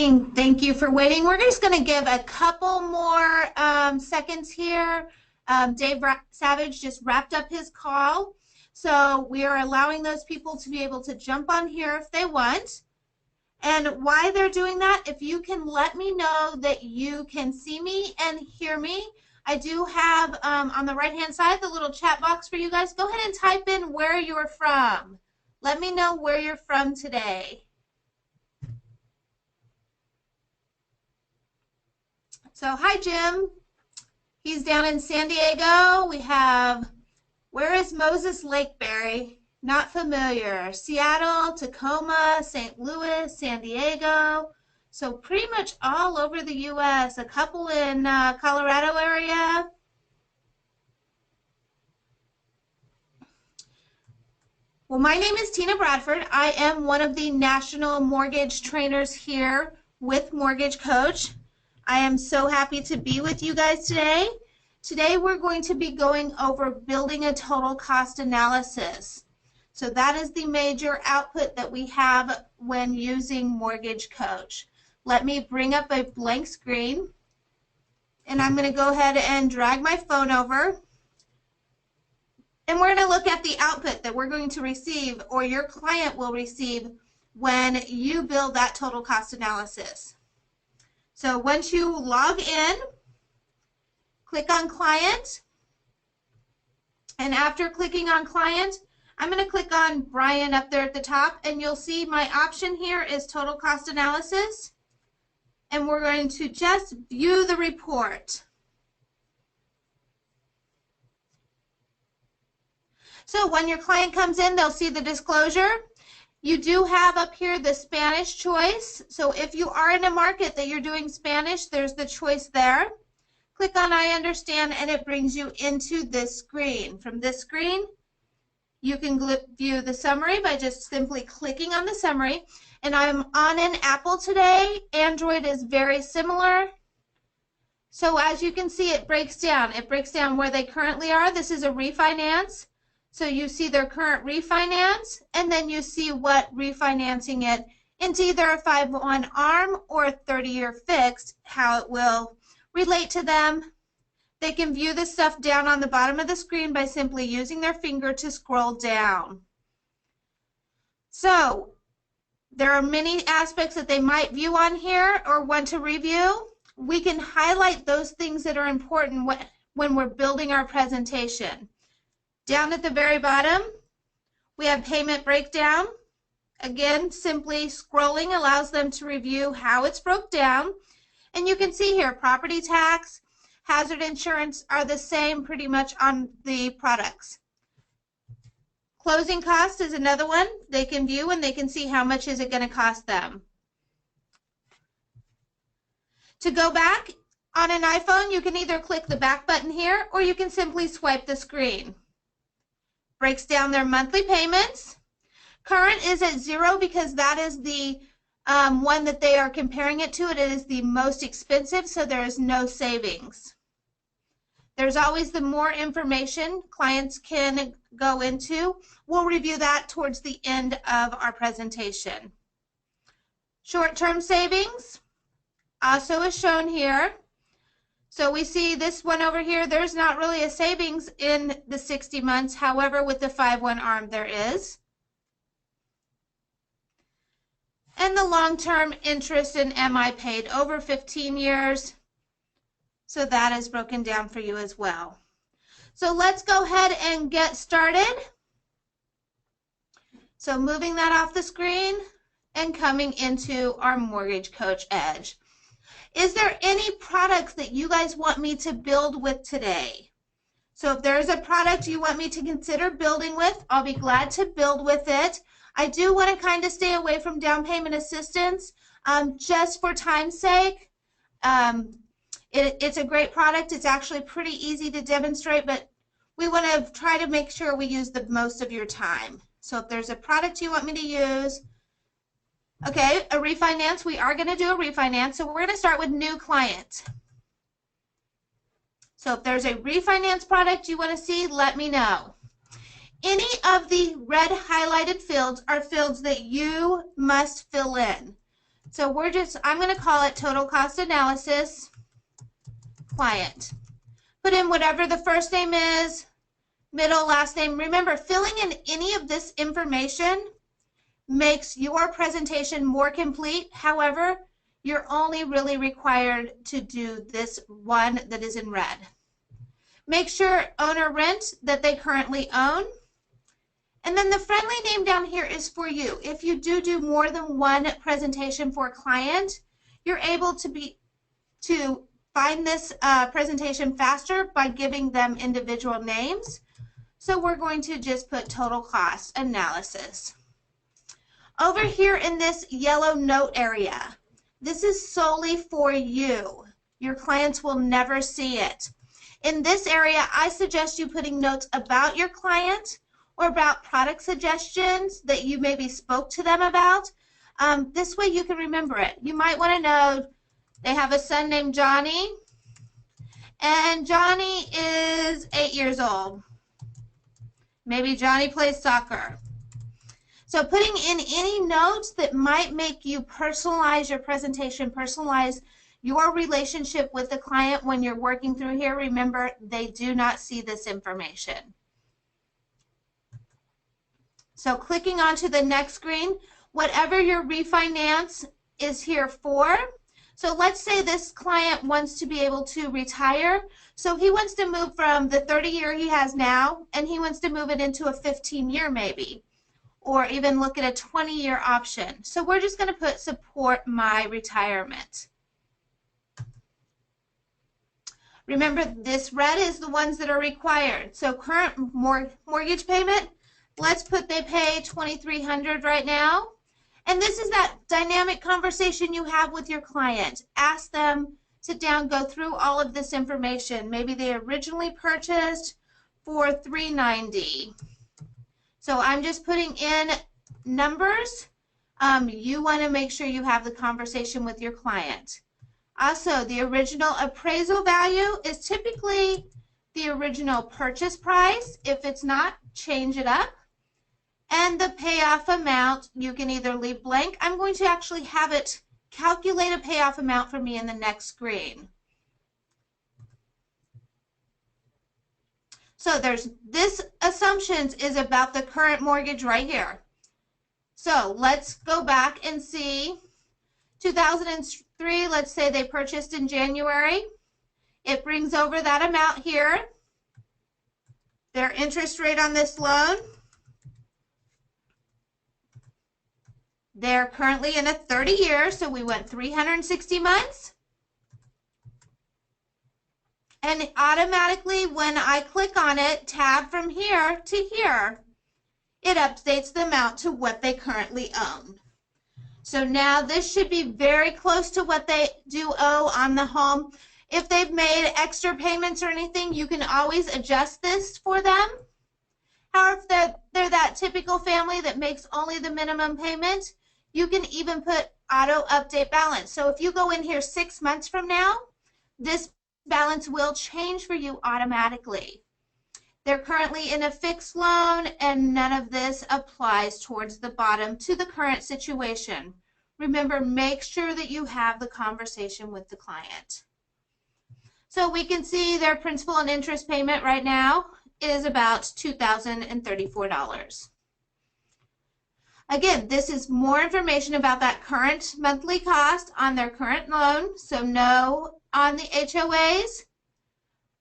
Thank you for waiting. We're just going to give a couple more seconds here. Dave Savage just wrapped up his call. So we are allowing those people to be able to jump on here if they want. And why they're doing that, if you can let me know that you can see me and hear me. I do have on the right-hand side the little chat box for you guys. Go ahead and type in where you're from. Let me know where you're from today. So hi, Jim. He's down in San Diego. We have, where is Moses Lakeberry? Not familiar. Seattle, Tacoma, St. Louis, San Diego. So pretty much all over the U.S. A couple in Colorado area. Well, my name is Tina Bradford. I am one of the national mortgage trainers here with Mortgage Coach. I am so happy to be with you guys today. Today we're going to be going over building a total cost analysis. So that is the major output that we have when using Mortgage Coach. Let me bring up a blank screen, and I'm going to go ahead and drag my phone over. And we're going to look at the output that we're going to receive, or your client will receive, when you build that total cost analysis. So once you log in, click on Client, and after clicking on Client, I'm going to click on Brian up there at the top, and you'll see my option here is Total Cost Analysis, and we're going to just view the report. So when your client comes in, they'll see the disclosure. You do have up here the Spanish choice. So if you are in a market that you're doing Spanish, there's the choice there. Click on I understand, and it brings you into this screen. From this screen, you can view the summary by just simply clicking on the summary. And I'm on an Apple today. Android is very similar. So as you can see, it breaks down. It breaks down where they currently are. This is a refinance. So you see their current refinance, and then you see what refinancing it into either a 5/1 ARM or a 30-year fixed, how it will relate to them. They can view this stuff down on the bottom of the screen by simply using their finger to scroll down. So there are many aspects that they might view on here or want to review. We can highlight those things that are important when we're building our presentation. Down at the very bottom, we have payment breakdown. Again, simply scrolling allows them to review how it's broke down. And you can see here, property tax, hazard insurance are the same pretty much on the products. Closing cost is another one they can view, and they can see how much is it going to cost them. To go back on an iPhone, you can either click the back button here, or you can simply swipe the screen. Breaks down their monthly payments. Current is at 0 because that is the one that they are comparing it to. It is the most expensive, so there is no savings. There's always the more information clients can go into. We'll review that towards the end of our presentation. Short-term savings also is shown here. So we see this one over here, there's not really a savings in the 60 months. However, with the 5/1 ARM, there is. And the long-term interest in MI paid over 15 years. So that is broken down for you as well. So let's go ahead and get started. So moving that off the screen and coming into our Mortgage Coach Edge. Is there any products that you guys want me to build with today? So if there's a product you want me to consider building with, I'll be glad to build with it. I do want to kind of stay away from down payment assistance just for time's sake. It's a great product. It's actually pretty easy to demonstrate, but we want to try to make sure we use the most of your time. So if there's a product you want me to use, okay, a refinance, we are going to do a refinance. So we're going to start with new client. So if there's a refinance product you want to see, let me know. Any of the red highlighted fields are fields that you must fill in. So I'm going to call it total cost analysis client. Put in whatever the first name is, middle, last name. Remember, filling in any of this information makes your presentation more complete. However, you're only really required to do this one that is in red. Make sure owner rent that they currently own. And then the friendly name down here is for you. If you do more than one presentation for a client, you're able to find this presentation faster by giving them individual names. So we're going to just put total cost analysis. Over here in this yellow note area, this is solely for you. Your clients will never see it. In this area, I suggest you putting notes about your client or about product suggestions that you maybe spoke to them about. This way you can remember it. You might want to know they have a son named Johnny, and Johnny is 8 years old. Maybe Johnny plays soccer. So putting in any notes that might make you personalize your presentation, personalize your relationship with the client when you're working through here. Remember, they do not see this information. So clicking onto the next screen, whatever your refinance is here for. So let's say this client wants to be able to retire. So he wants to move from the 30-year he has now, and he wants to move it into a 15-year maybe, or even look at a 20-year option. So we're just going to put support my retirement. Remember, this red is the ones that are required. So current mortgage payment, let's put they pay $2,300 right now. And this is that dynamic conversation you have with your client. Ask them, sit down, go through all of this information. Maybe they originally purchased for $390. So I'm just putting in numbers. You want to make sure you have the conversation with your client. Also, the original appraisal value is typically the original purchase price. If it's not, change it up. And the payoff amount, you can either leave blank. I'm going to actually have it calculate a payoff amount for me in the next screen. So this assumptions is about the current mortgage right here. So let's go back and see 2003, let's say they purchased in January. It brings over that amount here. Their interest rate on this loan. They're currently in a 30-year, so we went 360 months. And automatically, when I click on it, tab from here to here, it updates the amount to what they currently own. So now this should be very close to what they do owe on the home. If they've made extra payments or anything, you can always adjust this for them. However, if they're that typical family that makes only the minimum payment, you can even put auto update balance. So if you go in here 6 months from now, this balance will change for you automatically. They're currently in a fixed loan, and none of this applies towards the bottom to the current situation. Remember, make sure that you have the conversation with the client. So we can see their principal and interest payment right now is about $2,034. Again, this is more information about that current monthly cost on their current loan, so no on the HOAs.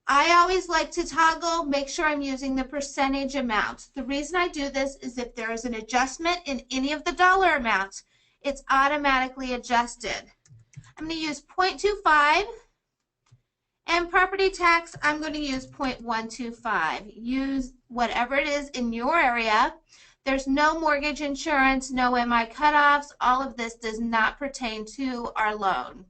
I always like to toggle, make sure I'm using the percentage amount. The reason I do this is if there is an adjustment in any of the dollar amounts, it's automatically adjusted. I'm going to use 0.25, and property tax, I'm going to use 0.125. Use whatever it is in your area. There's no mortgage insurance, no MI cutoffs. All of this does not pertain to our loan.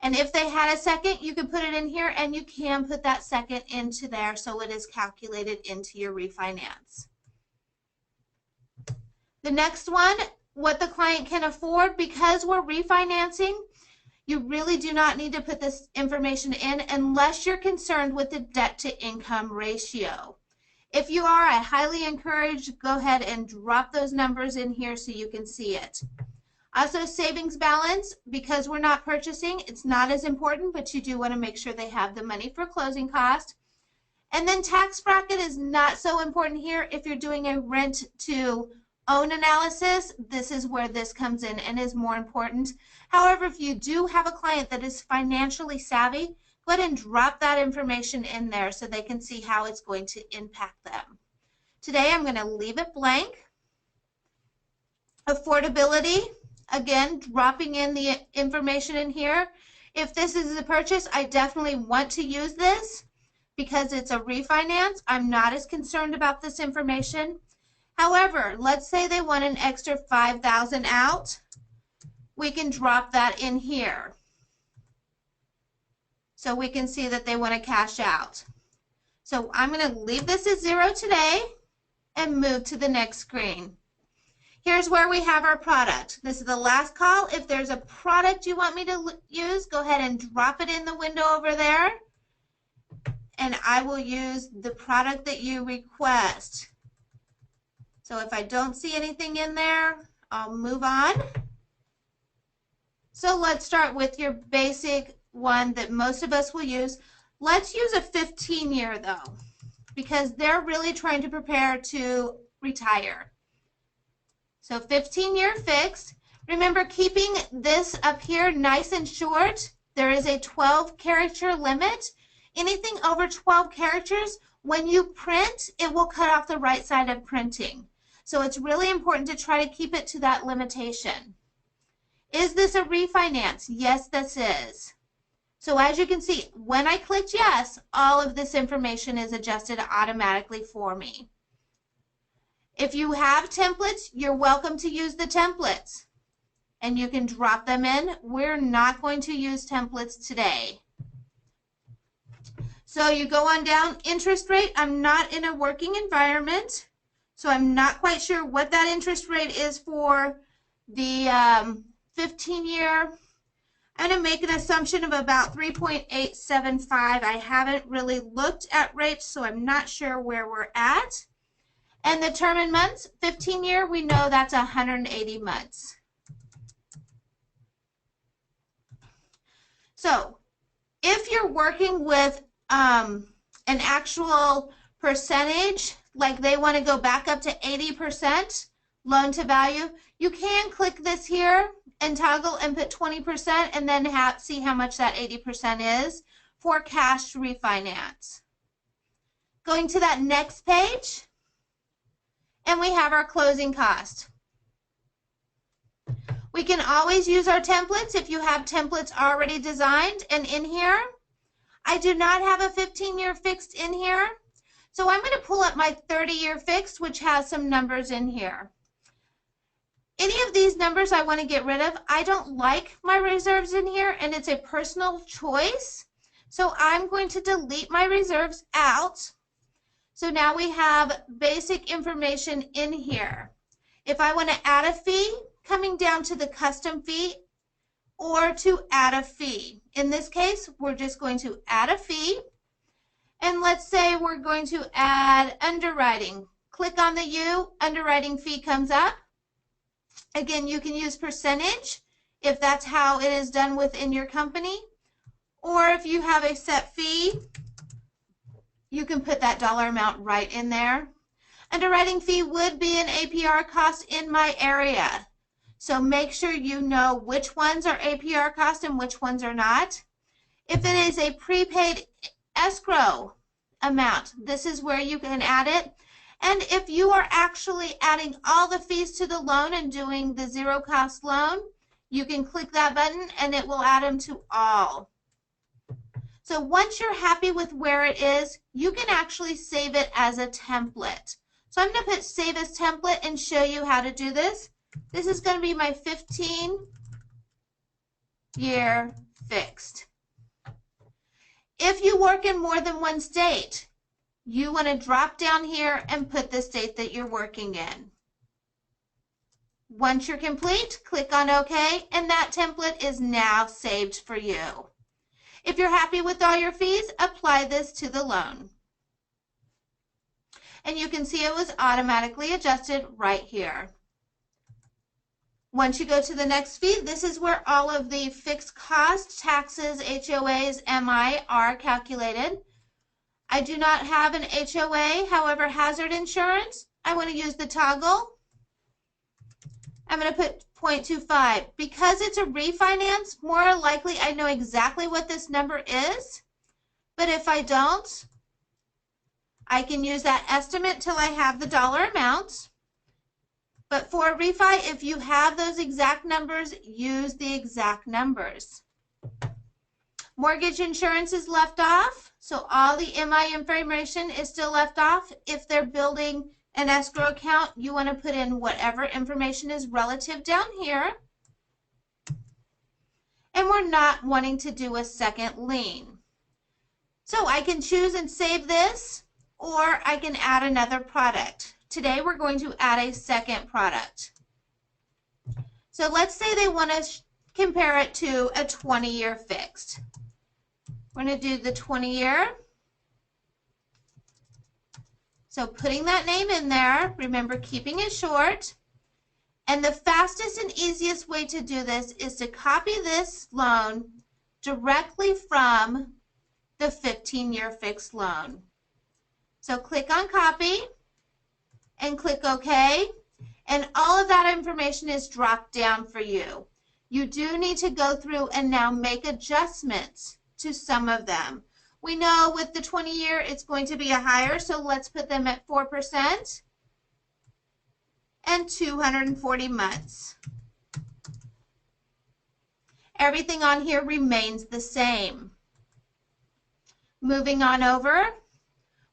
And if they had a second, you can put it in here, and you can put that second into there so it is calculated into your refinance. The next one, what the client can afford. Because we're refinancing, you really do not need to put this information in unless you're concerned with the debt to income ratio. If you are, I highly encourage go ahead and drop those numbers in here so you can see it. Also, savings balance, because we're not purchasing, it's not as important, but you do want to make sure they have the money for closing cost. And then tax bracket is not so important here. If you're doing a rent to own analysis, this is where this comes in and is more important. However, if you do have a client that is financially savvy, go ahead and drop that information in there so they can see how it's going to impact them. Today, I'm going to leave it blank. Affordability, again, dropping in the information in here. If this is a purchase, I definitely want to use this because it's a refinance. I'm not as concerned about this information. However, let's say they want an extra $5,000 out. We can drop that in here. So we can see that they want to cash out. So I'm going to leave this at 0 today and move to the next screen. Here's where we have our product. This is the last call. If there's a product you want me to use, go ahead and drop it in the window over there. And I will use the product that you request. So if I don't see anything in there, I'll move on. So let's start with your basic one that most of us will use. Let's use a 15-year though, because they're really trying to prepare to retire. So 15-year fixed. Remember, keeping this up here nice and short. There is a 12-character limit. Anything over 12 characters, when you print, it will cut off the right side of printing. So it's really important to try to keep it to that limitation. Is this a refinance? Yes, this is. So as you can see, when I clicked yes, all of this information is adjusted automatically for me. If you have templates, you're welcome to use the templates. And you can drop them in. We're not going to use templates today. So you go on down, interest rate. I'm not in a working environment, so I'm not quite sure what that interest rate is for the 15-year. I'm going to make an assumption of about 3.875. I haven't really looked at rates, so I'm not sure where we're at. And the term in months, 15-year, we know that's 180 months. So if you're working with an actual percentage, like they want to go back up to 80% loan to value, you can click this here and toggle and put 20% and then see how much that 80% is for cash refinance. Going to that next page, and we have our closing cost. We can always use our templates if you have templates already designed and in here. I do not have a 15-year fixed in here, so I'm going to pull up my 30-year fixed, which has some numbers in here. Any of these numbers I want to get rid of. I don't like my reserves in here, and it's a personal choice, so I'm going to delete my reserves out. So now we have basic information in here. If I want to add a fee, coming down to the custom fee or to add a fee. In this case, we're just going to add a fee. And let's say we're going to add underwriting. Click on the U, underwriting fee comes up. Again, you can use percentage if that's how it is done within your company. Or if you have a set fee, you can put that dollar amount right in there. Underwriting fee would be an APR cost in my area. So make sure you know which ones are APR cost and which ones are not. If it is a prepaid escrow amount, this is where you can add it. And if you are actually adding all the fees to the loan and doing the zero cost loan, you can click that button and it will add them to all. So once you're happy with where it is, you can actually save it as a template. So I'm going to put save as template and show you how to do this. This is going to be my 15-year fixed. If you work in more than one state, you want to drop down here and put the state that you're working in. Once you're complete, click on OK, and that template is now saved for you. If you're happy with all your fees, apply this to the loan. And you can see it was automatically adjusted right here. Once you go to the next fee, this is where all of the fixed costs, taxes, HOAs, MI are calculated. I do not have an HOA, however, hazard insurance, I want to use the toggle. I'm going to put 0.25. Because it's a refinance, more likely I know exactly what this number is. But if I don't, I can use that estimate till I have the dollar amount. But for a refi, if you have those exact numbers, use the exact numbers. Mortgage insurance is left off, so all the MI information is still left off. If they're building an escrow account, you want to put in whatever information is relative down here. And we're not wanting to do a second lien. So I can choose and save this, or I can add another product. Today we're going to add a second product. So let's say they want to compare it to a 20-year fixed. We're going to do the 20-year. So putting that name in there, remember keeping it short. And the fastest and easiest way to do this is to copy this loan directly from the 15-year fixed loan. So click on copy and click OK. And all of that information is dropped down for you. You do need to go through and now make adjustments to some of them. We know with the 20-year it's going to be a higher, so let's put them at 4% and 240 months. Everything on here remains the same. Moving on over,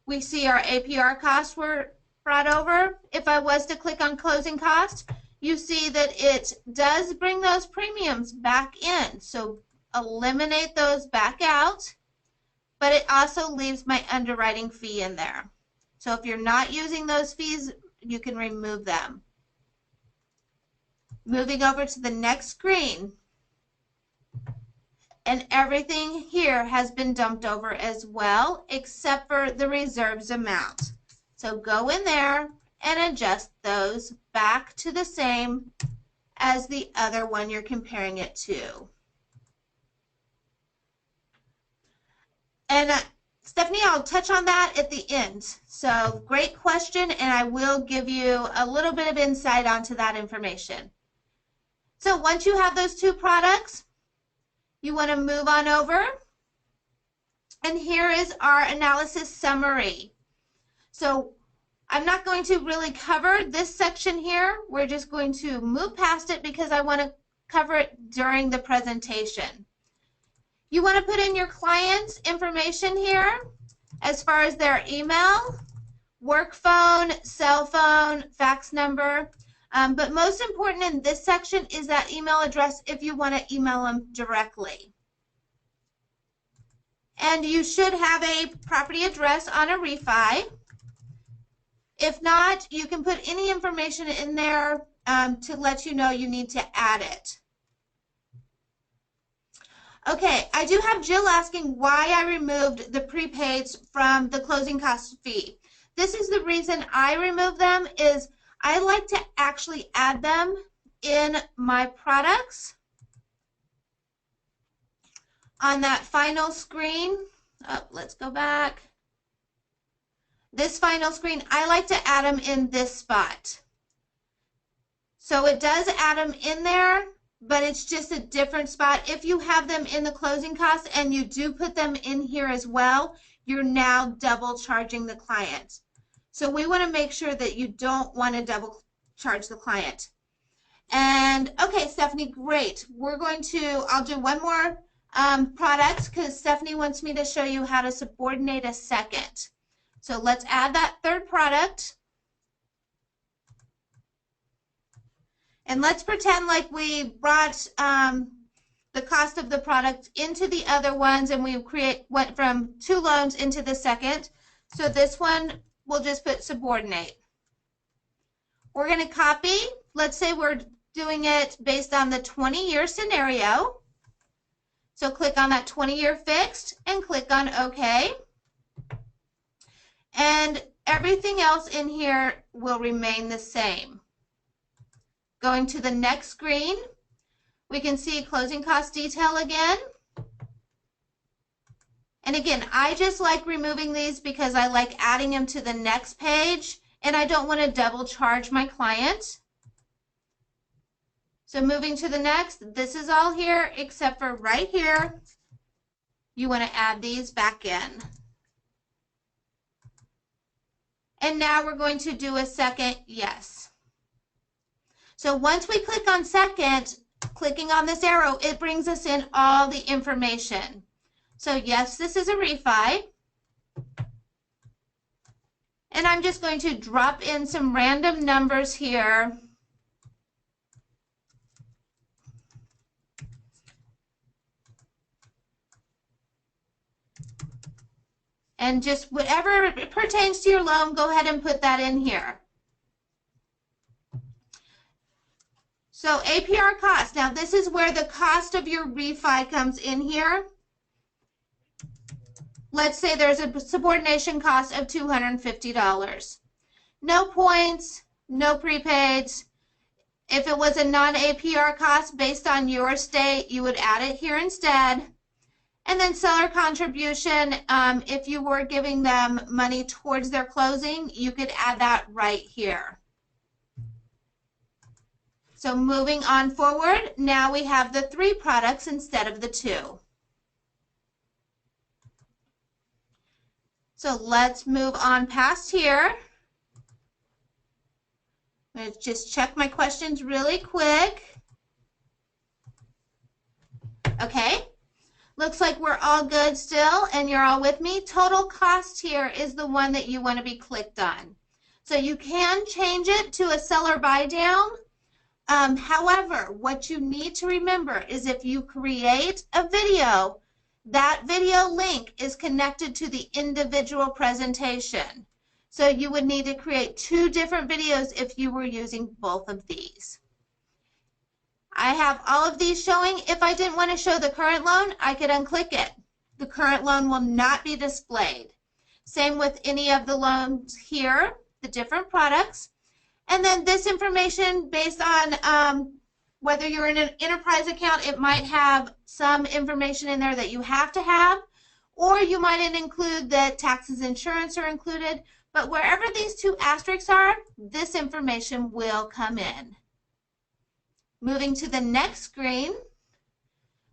we see our APR costs were brought over. If I was to click on closing costs, you see that it does bring those premiums back in. So eliminate those back out, but it also leaves my underwriting fee in there. So if you're not using those fees, you can remove them. Moving over to the next screen, and everything here has been dumped over as well, except for the reserves amount. So go in there and adjust those back to the same as the other one you're comparing it to. And Stephanie, I'll touch on that at the end. So great question, and I will give you a little bit of insight onto that information. So once you have those two products, you want to move on over. And here is our analysis summary. So I'm not going to really cover this section here. We're just going to move past it because I want to cover it during the presentation. You want to put in your client's information here as far as their email, work phone, cell phone, fax number. But most important in this section is that email address if you want to email them directly. And you should have a property address on a refi. If not, you can put any information in there to let you know you need to add it. Okay, I do have Jill asking why I removed the prepaids from the closing cost fee. This is the reason I removed them, is I like to actually add them in my products. On that final screen, let's go back. This final screen, I like to add them in this spot. So it does add them in there, but it's just a different spot. If you have them in the closing costs and you do put them in here as well, you're now double charging the client. So we want to make sure that you don't want to double charge the client. And okay, Stephanie, great. We're going to, I'll do one more product because Stephanie wants me to show you how to subordinate a second. So let's add that third product. And let's pretend like we brought the cost of the product into the other ones and we went from 2 loans into the second. So this one, we'll just put subordinate. We're going to copy. Let's say we're doing it based on the 20-year scenario. So click on that 20-year fixed and click on OK. And everything else in here will remain the same. Going to the next screen, we can see closing cost detail again. And again, I just like removing these because I like adding them to the next page and I don't want to double charge my client. So moving to the next, this is all here except for right here. You want to add these back in. And now we're going to do a second yes. So once we click on second, clicking on this arrow, it brings us in all the information. So yes, this is a refi. And I'm just going to drop in some random numbers here. And just whatever pertains to your loan, go ahead and put that in here. So APR cost. Now this is where the cost of your refi comes in here. Let's say there's a subordination cost of $250. No points, no prepaids. If it was a non-APR cost based on your state, you would add it here instead. And then seller contribution, if you were giving them money towards their closing, you could add that right here. So moving on forward, now we have the 3 products instead of the 2. So let's move on past here. Let's just check my questions really quick. Okay. Looks like we're all good still, and you're all with me. Total cost here is the one that you want to be clicked on. So you can change it to a seller buy down. However, what you need to remember is if you create a video, that video link is connected to the individual presentation. So you would need to create 2 different videos if you were using both of these. I have all of these showing. If I didn't want to show the current loan, I could unclick it. The current loan will not be displayed. Same with any of the loans here, the different products. And then this information based on whether you're in an enterprise account, it might have some information in there that you have to have, or you might include that taxes and insurance are included. But wherever these 2 asterisks are, this information will come in. Moving to the next screen,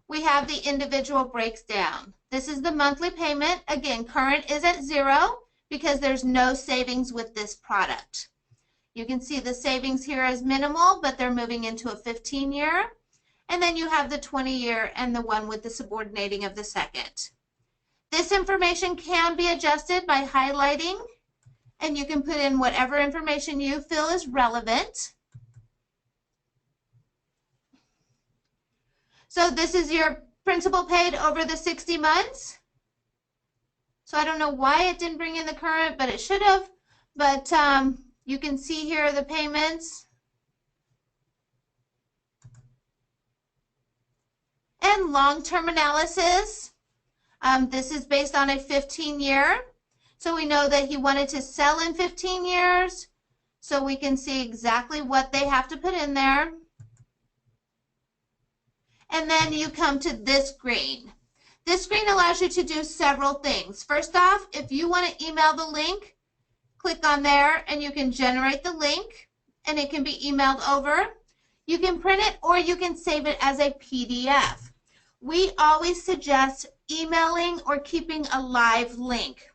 we have the individual breaks down. This is the monthly payment. Again, current is at 0 because there's no savings with this product. You can see the savings here as minimal, but they're moving into a 15-year. And then you have the 20-year and the one with the subordinating of the second. This information can be adjusted by highlighting, and you can put in whatever information you feel is relevant. So this is your principal paid over the 60 months. So I don't know why it didn't bring in the current, but it should have. But you can see here the payments. And long-term analysis. This is based on a 15-year. So we know that he wanted to sell in 15 years. So we can see exactly what they have to put in there. And then you come to this screen. This screen allows you to do several things. First off, if you want to email the link, click on there and you can generate the link and it can be emailed over. You can print it or you can save it as a PDF. We always suggest emailing or keeping a live link.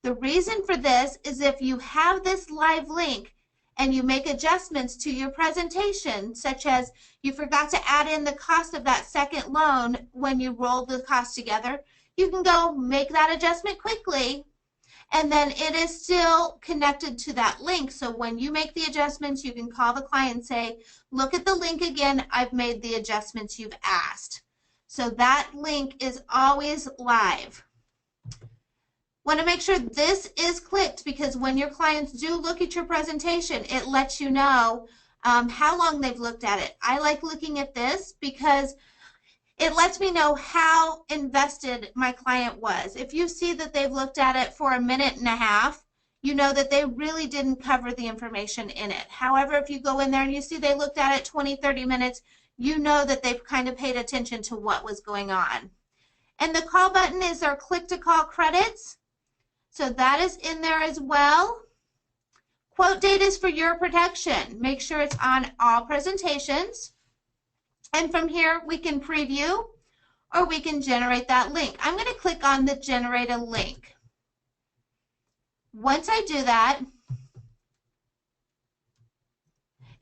The reason for this is if you have this live link and you make adjustments to your presentation, such as you forgot to add in the cost of that second loan when you roll the costs together, you can go make that adjustment quickly, and then it is still connected to that link. So when you make the adjustments, you can call the client and say, look at the link again, I've made the adjustments you've asked. So that link is always live. Want to make sure this is clicked because when your clients do look at your presentation, it lets you know how long they've looked at it. I like looking at this because it lets me know how invested my client was. If you see that they've looked at it for a minute and a half, you know that they really didn't cover the information in it. However, if you go in there and you see they looked at it 20, 30 minutes, you know that they've kind of paid attention to what was going on. And the call button is our click to call credits. So that is in there as well. Quote date is for your protection. Make sure it's on all presentations. And from here, we can preview or we can generate that link. I'm going to click on the generate a link. Once I do that,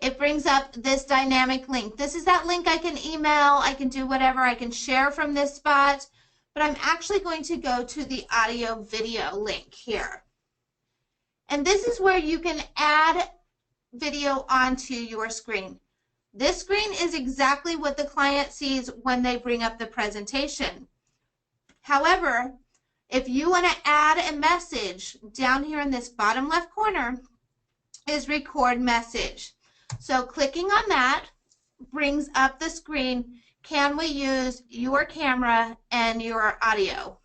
it brings up this dynamic link. This is that link I can email, I can do whatever, I can share from this spot, but I'm actually going to go to the audio video link here. And this is where you can add video onto your screen. This screen is exactly what the client sees when they bring up the presentation. However, if you want to add a message, down here in this bottom left corner is record message. So clicking on that brings up the screen. Can we use your camera and your audio?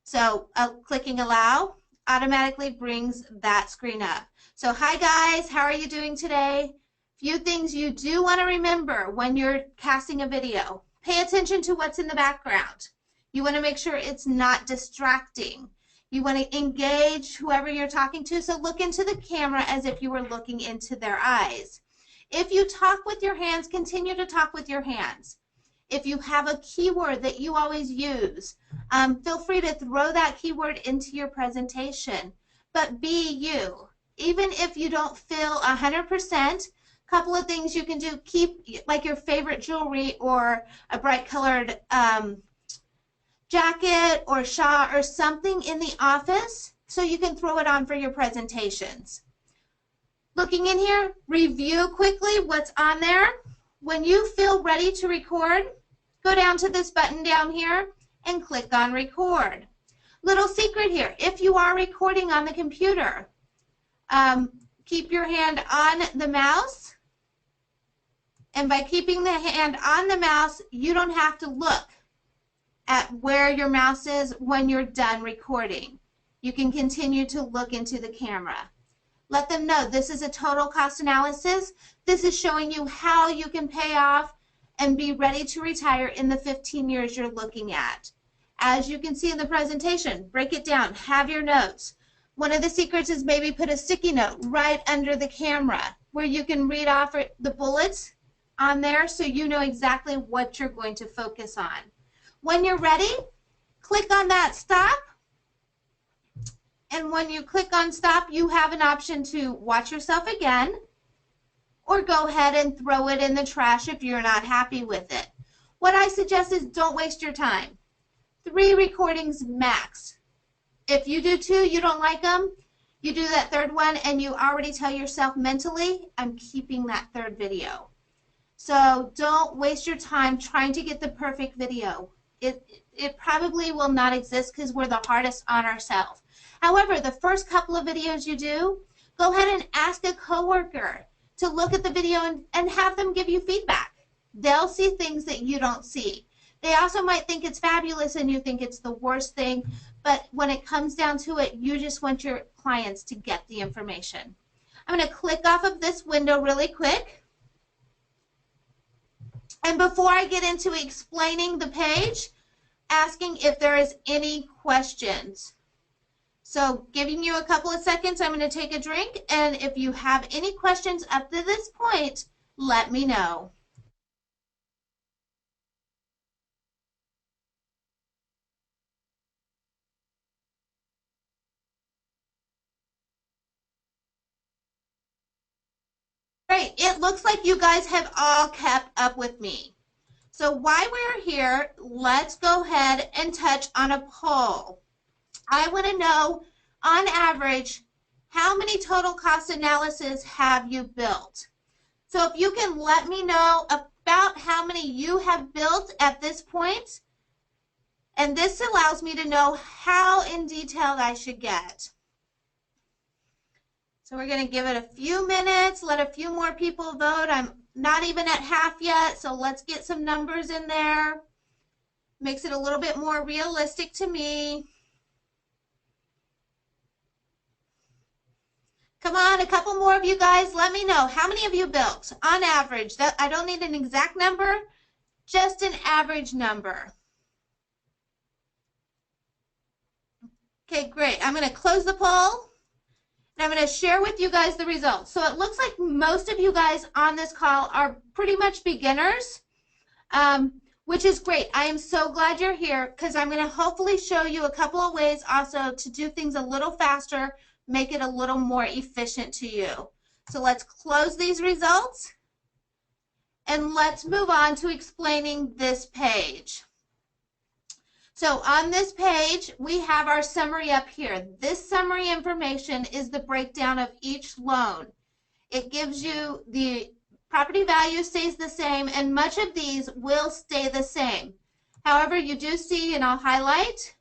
So clicking allow automatically brings that screen up. So hi guys, how are you doing today? Few things you do want to remember when you're casting a video. Pay attention to what's in the background. You want to make sure it's not distracting. You want to engage whoever you're talking to, so look into the camera as if you were looking into their eyes. If you talk with your hands, continue to talk with your hands. If you have a keyword that you always use, feel free to throw that keyword into your presentation, but be you. Even if you don't feel 100%, couple of things you can do, keep like your favorite jewelry or a bright colored jacket or shawl or something in the office so you can throw it on for your presentations. Looking in here, review quickly what's on there. When you feel ready to record, go down to this button down here and click on record. Little secret here, if you are recording on the computer, keep your hand on the mouse. And by keeping the hand on the mouse, you don't have to look at where your mouse is when you're done recording. You can continue to look into the camera. Let them know this is a total cost analysis. This is showing you how you can pay off and be ready to retire in the 15 years you're looking at. As you can see in the presentation, break it down, have your notes. One of the secrets is maybe put a sticky note right under the camera where you can read off the bullets on there so you know exactly what you're going to focus on. When you're ready, click on that stop. And when you click on stop, you have an option to watch yourself again or go ahead and throw it in the trash if you're not happy with it. What I suggest is don't waste your time. 3 recordings max. If you do 2, you don't like them, you do that third one and you already tell yourself mentally, I'm keeping that third video. So don't waste your time trying to get the perfect video. It probably will not exist because we're the hardest on ourselves. However, the first couple of videos you do, go ahead and ask a coworker to look at the video and have them give you feedback. They'll see things that you don't see. They also might think it's fabulous and you think it's the worst thing, but when it comes down to it, you just want your clients to get the information. I'm going to click off of this window really quick. And before I get into explaining the page, asking if there is any questions. So giving you a couple of seconds, I'm going to take a drink, and if you have any questions up to this point, let me know. Great, it looks like you guys have all kept up with me. So while we're here, let's go ahead and touch on a poll. I want to know, on average, how many total cost analysis have you built? So if you can let me know about how many you have built at this point, and this allows me to know how in detailed I should get. So we're going to give it a few minutes, let a few more people vote. I'm not even at half yet, so let's get some numbers in there. Makes it a little bit more realistic to me. Come on, a couple more of you guys. Let me know. How many of you built on average? That I don't need an exact number, just an average number. Okay, great. I'm going to close the poll. And I'm going to share with you guys the results. So it looks like most of you guys on this call are pretty much beginners, which is great. I am so glad you're here because I'm going to hopefully show you a couple of ways also to do things a little faster, make it a little more efficient to you. So let's close these results and let's move on to explaining this page. So on this page, we have our summary up here. This summary information is the breakdown of each loan. It gives you the property value stays the same, and much of these will stay the same. However, you do see, and I'll highlight,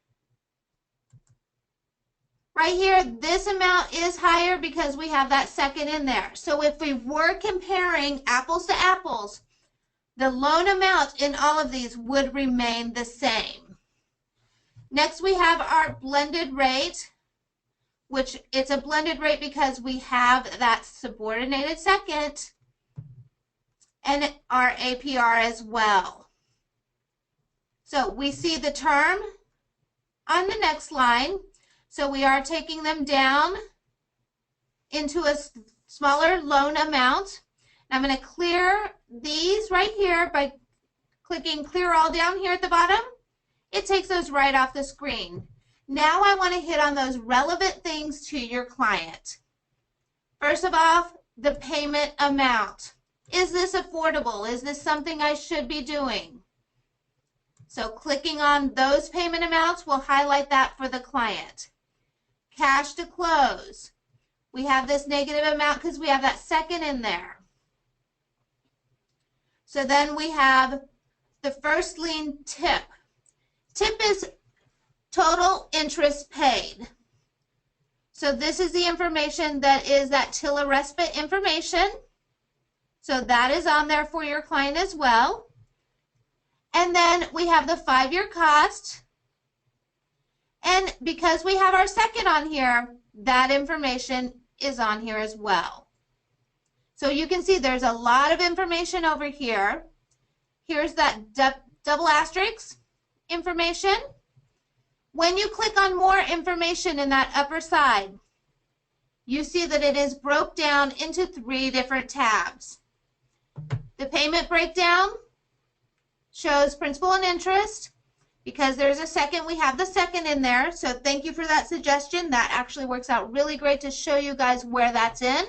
right here, this amount is higher because we have that second in there. So if we were comparing apples to apples, the loan amount in all of these would remain the same. Next, we have our blended rate, which it's a blended rate because we have that subordinated second, and our APR as well. So we see the term on the next line. So we are taking them down into a smaller loan amount. I'm going to clear these right here by clicking clear all down here at the bottom. It takes those right off the screen. Now I want to hit on those relevant things to your client. First of all, the payment amount. Is this affordable? Is this something I should be doing? So clicking on those payment amounts will highlight that for the client. Cash to close. We have this negative amount because we have that second in there. So then we have the first lien tip. Tip is total interest paid. So this is the information that is that TILA respite information. So that is on there for your client as well. And then we have the 5-year cost. And because we have our second on here, that information is on here as well. So you can see there's a lot of information over here. Here's that double asterisk information. When you click on more information in that upper side, you see that it is broke down into 3 different tabs. The payment breakdown shows principal and interest. Because there's a second, we have the second in there. So thank you for that suggestion. That actually works out really great to show you guys where that's in.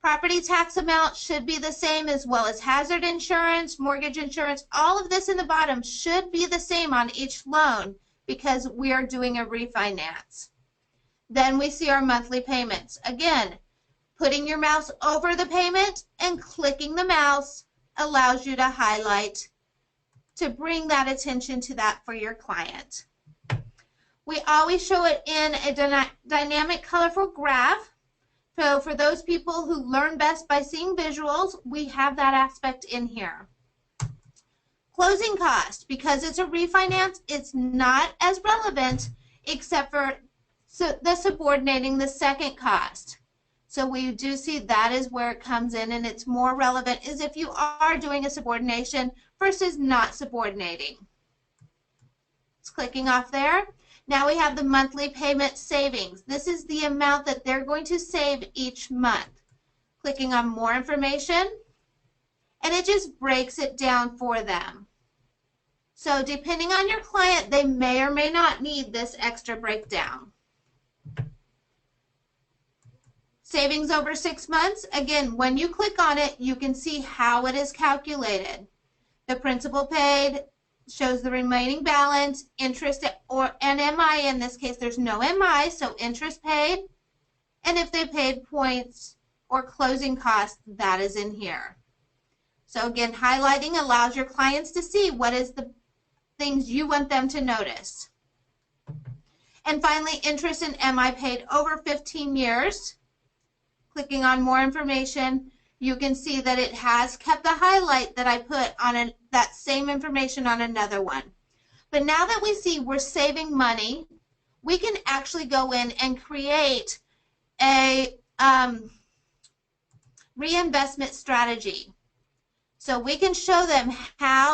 Property tax amount should be the same, as well as hazard insurance, mortgage insurance. All of this in the bottom should be the same on each loan because we are doing a refinance. Then we see our monthly payments. Again, putting your mouse over the payment and clicking the mouse allows you to highlight to bring that attention to that for your client. We always show it in a dynamic, colorful graph. So for those people who learn best by seeing visuals, we have that aspect in here. Closing cost, because it's a refinance, it's not as relevant except for the subordinating the second cost. So we do see that is where it comes in, and it's more relevant is if you are doing a subordination versus not subordinating. It's clicking off there. Now we have the monthly payment savings. This is the amount that they're going to save each month. Clicking on more information, and it just breaks it down for them. So depending on your client, they may or may not need this extra breakdown. Savings over 6 months. Again, when you click on it, you can see how it is calculated. The principal paid shows the remaining balance, interest or MI. In this case, there's no MI, so interest paid. And if they paid points or closing costs, that is in here. So again, highlighting allows your clients to see what is the things you want them to notice. And finally, interest and MI paid over 15 years. Clicking on more information, you can see that it has kept the highlight that I put on that same information on another one. But now that we see we're saving money, we can actually go in and create a reinvestment strategy. So we can show them how